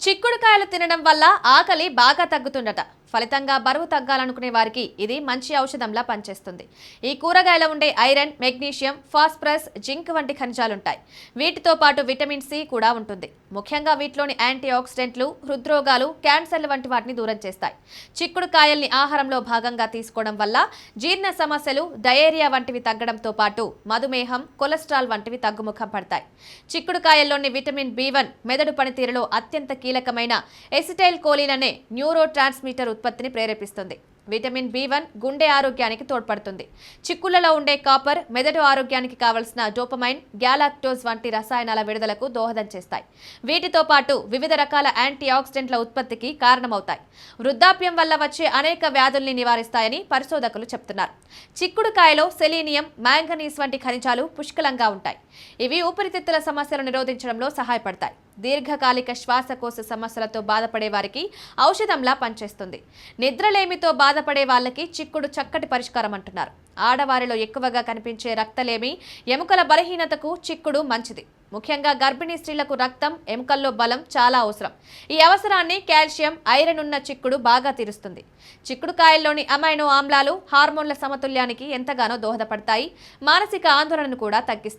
చిక్కుడుకాయలు తినడం వల్ల ఆకలి బాగా తగ్గుతుందట. ఫలితంగా బరువు తగ్గాలనుకునే వారికి ఇది మంచి ఔషధంలా పనిచేస్తుంది. ఈ కూరగాయలో ఉండే ఐరన్, మెగ్నీషియం, ఫాస్ఫరస్, జింక్ వంటి ఖనిజాలుంటాయి. వీటితో పాటు విటమిన్ సి కూడా ఉంటుంది. ముఖ్యంగా వీటిలోని యాంటీ ఆక్సిడెంట్లు హృద్రోగాలు, క్యాన్సర్లు వంటి వాటిని దూరం చేస్తాయి. చిక్కుడుకాయల్ని ఆహారంలో భాగంగా తీసుకోవడం వల్ల జీర్ణ సమస్యలు, డయేరియా వంటివి తగ్గడంతో పాటు మధుమేహం, కొలెస్ట్రాల్ వంటివి తగ్గుముఖం పడతాయి. చిక్కుడుకాయల్లోని విటమిన్ బి1 మెదడు పనితీరులో అత్యంత కీలకమైన ఎసిటైల్ కోలిన్ అనే న్యూరో ట్రాన్స్మిటర్ ఉత్పత్తిని ప్రేరేపిస్తుంది. విటమిన్ బి1 గుండె ఆరోగ్యానికి తోడ్పడుతుంది. చిక్కులలో ఉండే కాపర్ మెదడు ఆరోగ్యానికి కావలసిన డోపమైన్, గ్యాలాక్టోజ్ వంటి రసాయనాల విడుదలకు దోహదం చేస్తాయి. వీటితో పాటు వివిధ రకాల యాంటీ ఆక్సిడెంట్ల ఉత్పత్తికి కారణమవుతాయి. వృద్ధాప్యం వల్ల వచ్చే అనేక వ్యాధుల్ని నివారిస్తాయని పరిశోధకులు చెప్తున్నారు. చిక్కుడుకాయలో సెలీనియం, మ్యాంగనీస్ వంటి ఖనిజాలు పుష్కలంగా ఉంటాయి. ఇవి ఊపిరితిత్తుల సమస్యలు నిరోధించడంలో సహాయపడతాయి. దీర్ఘకాలిక శ్వాసకోశ సమస్యలతో బాధపడే వారికి ఔషధంలా పనిచేస్తుంది. నిద్రలేమితో బాధపడే వాళ్ళకి చిక్కుడు చక్కటి పరిష్కారం అంటున్నారు. ఆడవారిలో ఎక్కువగా కనిపించే రక్తలేమి, ఎముకల బలహీనతకు చిక్కుడు మంచిది. ముఖ్యంగా గర్భిణీ స్త్రీలకు రక్తం, ఎముకల్లో బలం చాలా అవసరం. ఈ అవసరాన్ని కాల్షియం, ఐరన్ ఉన్న చిక్కుడు బాగా తీరుస్తుంది. చిక్కుడుకాయల్లోని అమైనో ఆమ్లాలు హార్మోన్ల సమతుల్యానికి ఎంతగానో దోహదపడతాయి. మానసిక ఆందోళనను కూడా తగ్గిస్తాయి.